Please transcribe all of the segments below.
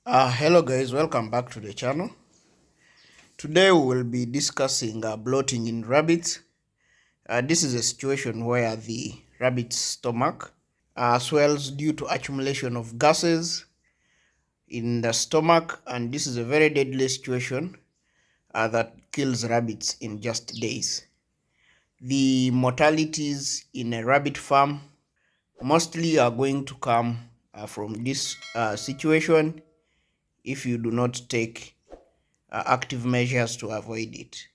Hello guys, welcome back to the channel. Today we will be discussing bloating in rabbits. This is a situation where the rabbit's stomach swells due to accumulation of gases in the stomach, and this is a very deadly situation that kills rabbits in just days. The mortalities in a rabbit farm mostly are going to come from this situation if you do not take active measures to avoid it.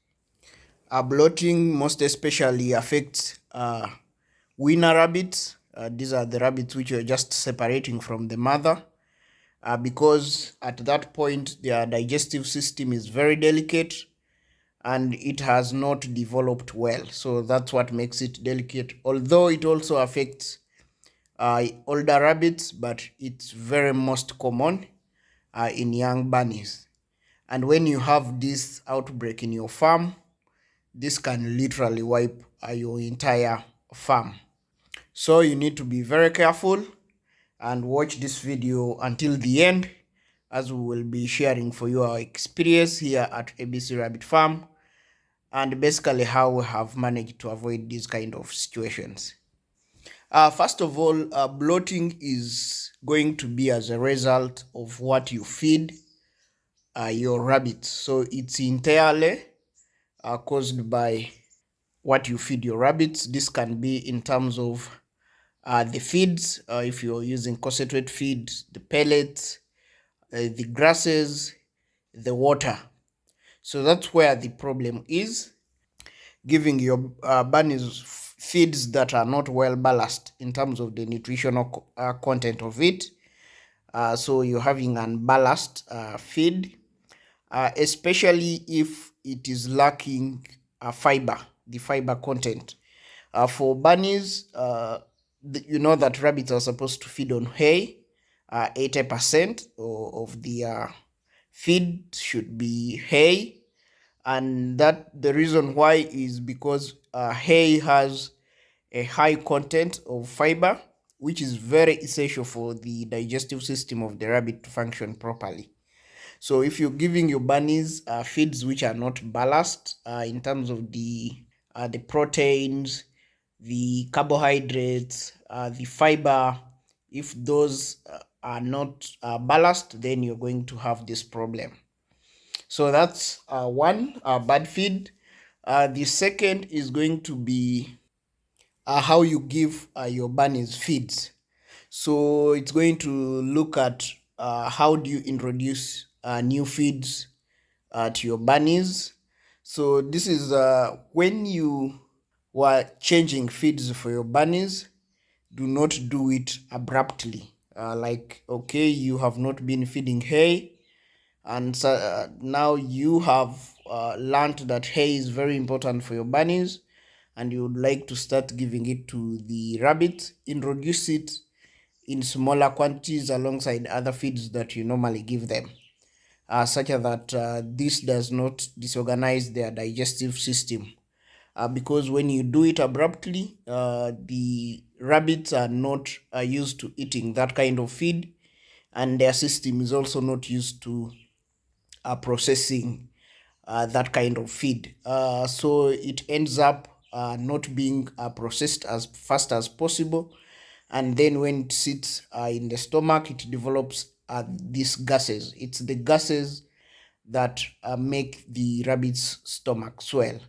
Bloating most especially affects winner rabbits. These are the rabbits which are just separating from the mother because at that point their digestive system is very delicate and it has not developed well. So that's what makes it delicate. Although it also affects older rabbits, but it's very most common in young bunnies. And when you have this outbreak in your farm, this can literally wipe your entire farm. So you need to be very careful and watch this video until the end, as we will be sharing for you our experience here at ABC Rabbit Farm and basically how we have managed to avoid these kind of situations. First of all, bloating is going to be as a result of what you feed your rabbits. So it's entirely caused by what you feed your rabbits. This can be in terms of the feeds, if you're using concentrate feed, the pellets, the grasses, the water. So that's where the problem is. Giving your bunnies feeds that are not well balanced in terms of the nutritional content of it. So you're having unbalanced feed, especially if it is lacking fiber, the fiber content. For bunnies, you know that rabbits are supposed to feed on hay. 80% of the feed should be hay, and that the reason why is because hay has a high content of fiber, which is very essential for the digestive system of the rabbit to function properly. So if you're giving your bunnies feeds which are not balanced in terms of the proteins, the carbohydrates, the fiber, if those are not balanced, then you're going to have this problem. So that's one bad feed. The second is going to be how you give your bunnies feeds. So it's going to look at how do you introduce new feeds to your bunnies. So this is when you were changing feeds for your bunnies, do not do it abruptly. Like, okay, you have not been feeding hay, and so, now you have learned that hay is very important for your bunnies, and you would like to start giving it to the rabbits. Introduce it in smaller quantities alongside other feeds that you normally give them, such that this does not disorganize their digestive system. Because when you do it abruptly, the rabbits are not used to eating that kind of feed, and their system is also not used to processing that kind of feed. So it ends up not being processed as fast as possible. And then when it sits in the stomach, it develops these gases. It's the gases that make the rabbit's stomach swell.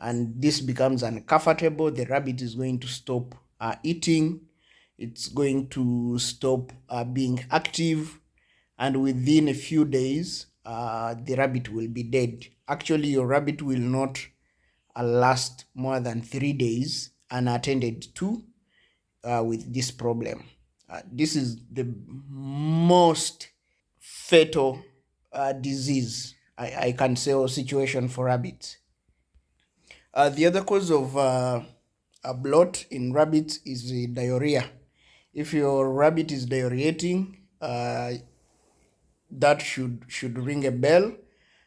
And this becomes uncomfortable. The rabbit is going to stop eating. It's going to stop being active. And within a few days, the rabbit will be dead. Actually, your rabbit will not last more than 3 days unattended to with this problem. This is the most fatal disease I can say, or situation for rabbits. The other cause of a bloat in rabbits is diarrhea. If your rabbit is diarrheating, that should ring a bell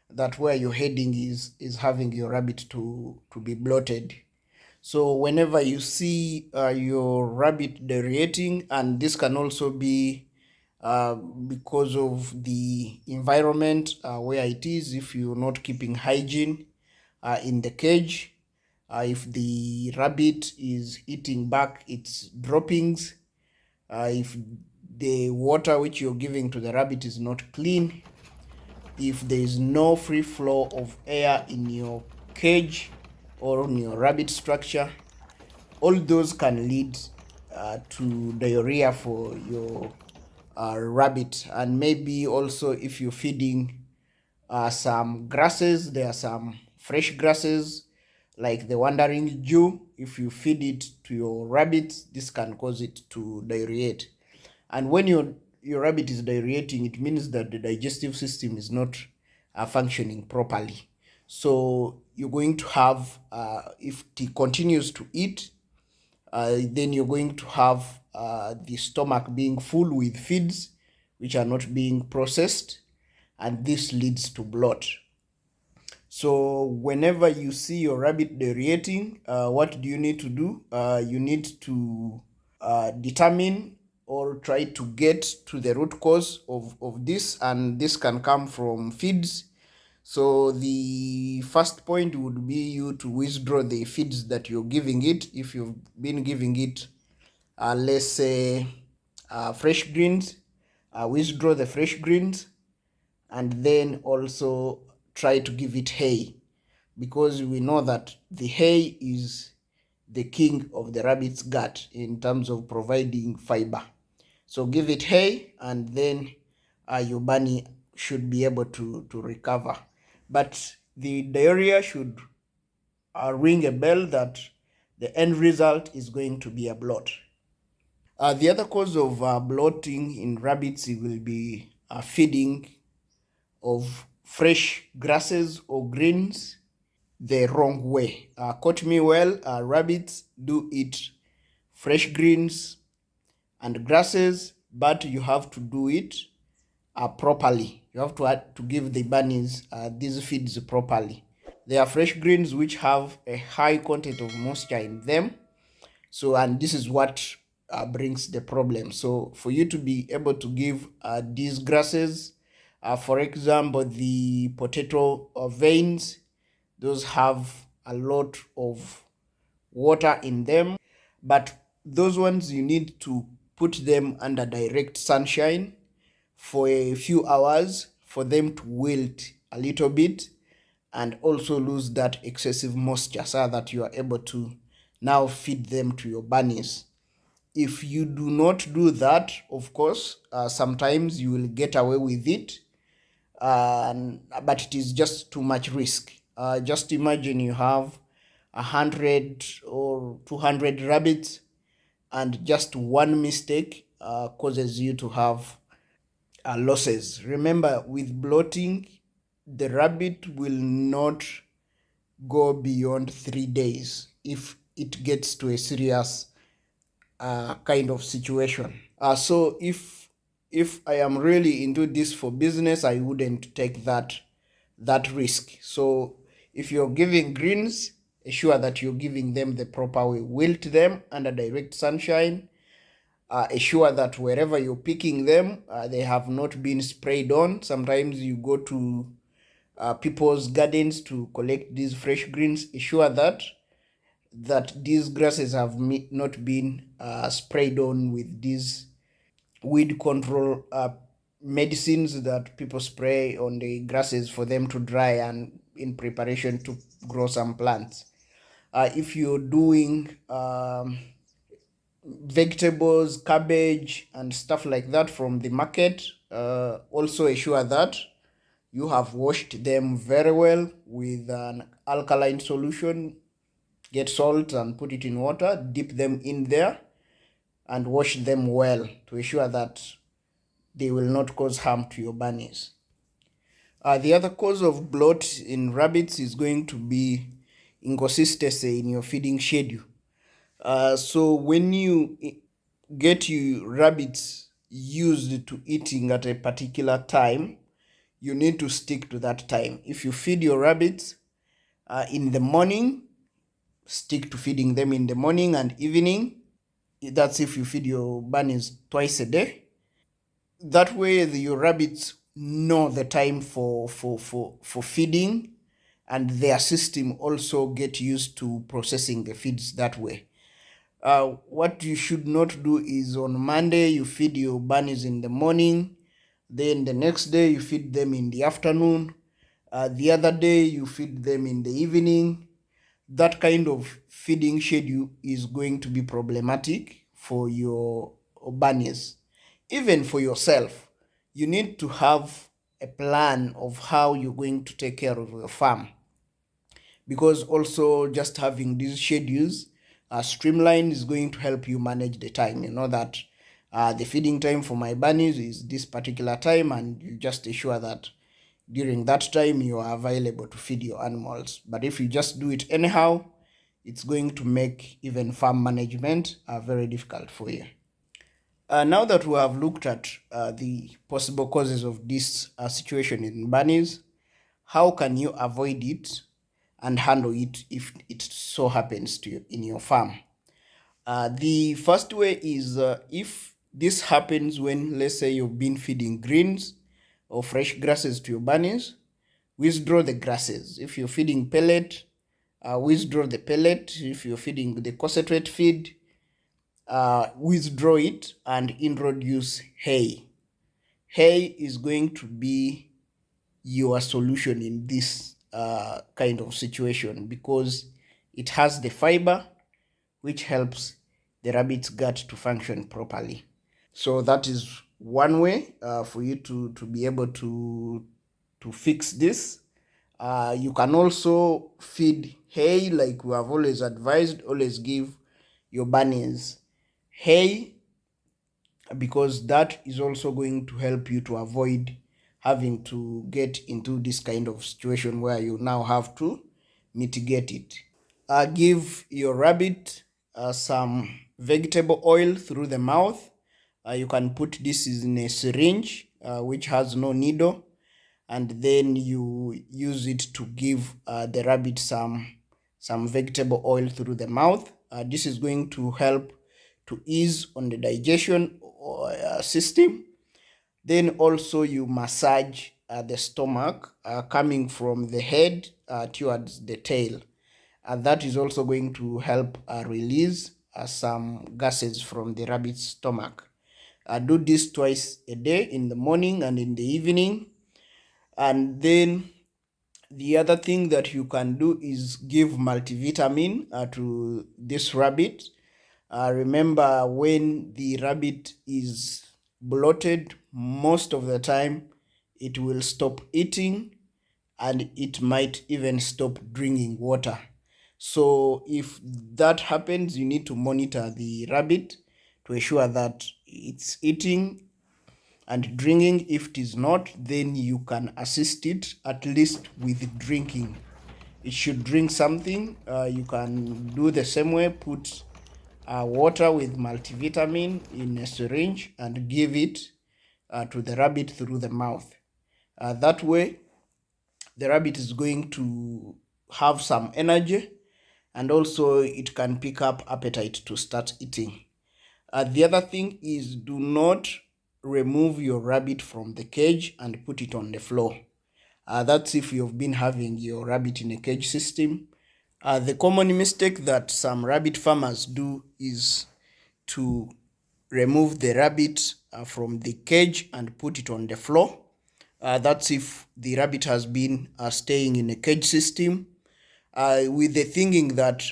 that where you're heading is having your rabbit to be bloated. So whenever you see your rabbit diarrheating, and this can also be because of the environment where it is. If you're not keeping hygiene in the cage, if the rabbit is eating back its droppings, if the water which you're giving to the rabbit is not clean, if there is no free flow of air in your cage or in your rabbit structure, all those can lead to diarrhea for your rabbit. And maybe also if you're feeding some grasses, there are some fresh grasses like the wandering Jew. If you feed it to your rabbits, this can cause it to diarrheate. And when your rabbit is diarrheating, it means that the digestive system is not functioning properly. So you're going to have, if it continues to eat, then you're going to have the stomach being full with feeds which are not being processed, and this leads to bloat. So whenever you see your rabbit diarrheating, what do you need to do? You need to determine or try to get to the root cause of this, and this can come from feeds. So the first point would be you to withdraw the feeds that you're giving it. If you've been giving it, let's say, fresh greens, withdraw the fresh greens, and then also try to give it hay, because we know that the hay is the king of the rabbit's gut in terms of providing fiber. So give it hay, and then your bunny should be able to recover. But the diarrhea should ring a bell that the end result is going to be a bloat. The other cause of bloating in rabbits will be feeding of fresh grasses or greens the wrong way. Quote me well, rabbits do eat fresh greens and grasses, but you have to do it properly. You have to give the bunnies these feeds properly. There are fresh greens which have a high content of moisture in them. So, and this is what brings the problem. So for you to be able to give these grasses, for example, the potato veins, those have a lot of water in them, but those ones you need to put them under direct sunshine for a few hours for them to wilt a little bit and also lose that excessive moisture, so that you are able to now feed them to your bunnies. If you do not do that, of course, sometimes you will get away with it, but it is just too much risk. Just imagine you have 100 or 200 rabbits, and just one mistake causes you to have losses. Remember, with bloating, the rabbit will not go beyond 3 days if it gets to a serious kind of situation. So if I am really into this for business, I wouldn't take that risk. So if you're giving greens, ensure that you're giving them the proper way. Wilt them under direct sunshine. Ensure that wherever you're picking them, they have not been sprayed on. Sometimes you go to people's gardens to collect these fresh greens. Ensure that these grasses have not been sprayed on with these weed control medicines that people spray on the grasses for them to dry and in preparation to grow some plants. If you're doing vegetables, cabbage, and stuff like that from the market, also ensure that you have washed them very well with an alkaline solution. Get salt and put it in water, dip them in there, and wash them well to ensure that they will not cause harm to your bunnies. The other cause of bloat in rabbits is going to be inconsistency in your feeding schedule. So when you get your rabbits used to eating at a particular time, you need to stick to that time. If you feed your rabbits in the morning, stick to feeding them in the morning and evening. That's if you feed your bunnies twice a day. That way your rabbits know the time for feeding, and their system also get used to processing the feeds that way. What you should not do is on Monday you feed your bunnies in the morning, then the next day you feed them in the afternoon, the other day you feed them in the evening. That kind of feeding schedule is going to be problematic for your bunnies. Even for yourself, you need to have a plan of how you're going to take care of your farm, because also just having these schedules streamlined is going to help you manage the time. You know that the feeding time for my bunnies is this particular time, and you just ensure that during that time you are available to feed your animals. But if you just do it anyhow, it's going to make even farm management very difficult for you. Now that we have looked at the possible causes of this situation in bunnies, how can you avoid it and handle it if it so happens to you in your farm? The first way is, if this happens when, let's say, you've been feeding greens or fresh grasses to your bunnies, withdraw the grasses. If you're feeding pellet, withdraw the pellet. If you're feeding the concentrate feed, withdraw it and introduce hay. Hay is going to be your solution in this kind of situation, because it has the fiber which helps the rabbit's gut to function properly. So that is one way for you to be able to fix this. You can also feed hay, like we have always advised. Always give your bunnies hay, because that is also going to help you to avoid having to get into this kind of situation where you now have to mitigate it. Give your rabbit some vegetable oil through the mouth. You can put this in a syringe which has no needle, and then you use it to give the rabbit some vegetable oil through the mouth. This is going to help to ease on the digestion system. Then also you massage the stomach coming from the head towards the tail, and that is also going to help release some gases from the rabbit's stomach. Do this twice a day, in the morning and in the evening. And then the other thing that you can do is give multivitamin to this rabbit. Remember, when the rabbit is bloated, most of the time it will stop eating, and it might even stop drinking water. So if that happens, you need to monitor the rabbit to ensure that it's eating and drinking. If it is not, then you can assist it at least with drinking. It should drink something. You can do the same way, put water with multivitamin in a syringe and give it to the rabbit through the mouth. That way the rabbit is going to have some energy, and also it can pick up appetite to start eating. The other thing is, do not remove your rabbit from the cage and put it on the floor. That's if you've been having your rabbit in a cage system. The common mistake that some rabbit farmers do is to remove the rabbit from the cage and put it on the floor. That's if the rabbit has been staying in a cage system, with the thinking that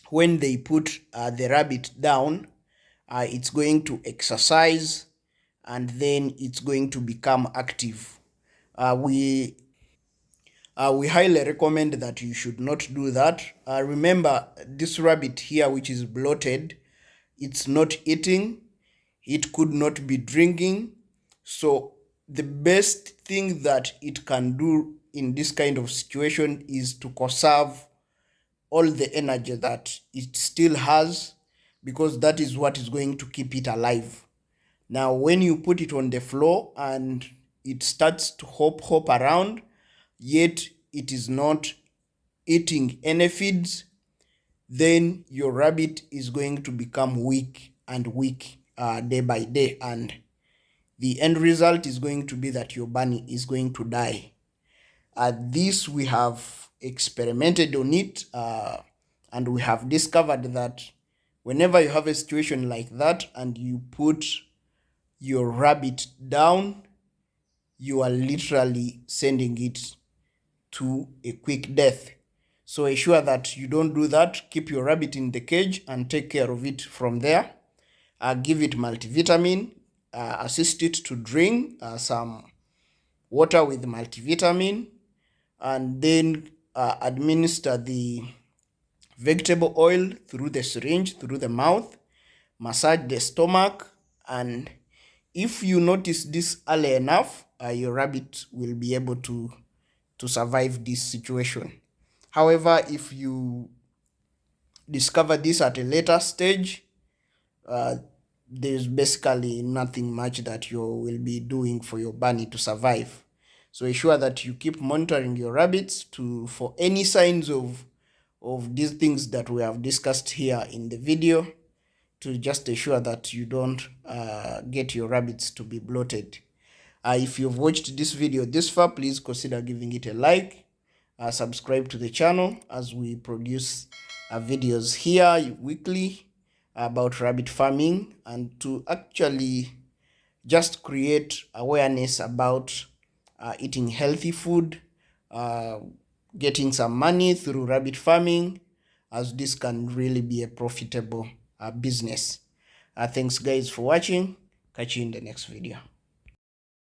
when they put the rabbit down, it's going to exercise and then it's going to become active. We highly recommend that you should not do that. Remember, this rabbit here, which is bloated, it's not eating, it could not be drinking. So the best thing that it can do in this kind of situation is to conserve all the energy that it still has, because that is what is going to keep it alive. Now, when you put it on the floor and it starts to hop around, yet it is not eating any feeds, then your rabbit is going to become weak and weak day by day, and the end result is going to be that your bunny is going to die. This we have experimented on it, and we have discovered that whenever you have a situation like that and you put your rabbit down, you are literally sending it to a quick death. So ensure that you don't do that. Keep your rabbit in the cage and take care of it from there. Give it multivitamin, assist it to drink some water with multivitamin, and then administer the vegetable oil through the syringe, through the mouth, massage the stomach, and if you notice this early enough, your rabbit will be able to survive this situation. However, if you discover this at a later stage, there's basically nothing much that you will be doing for your bunny to survive. So ensure that you keep monitoring your rabbits for any signs of these things that we have discussed here in the video, to just ensure that you don't get your rabbits to be bloated. If you've watched this video this far, please consider giving it a like. Subscribe to the channel, as we produce videos here weekly about rabbit farming, and to actually just create awareness about eating healthy food, getting some money through rabbit farming, as this can really be a profitable business. Thanks guys for watching. Catch you in the next video.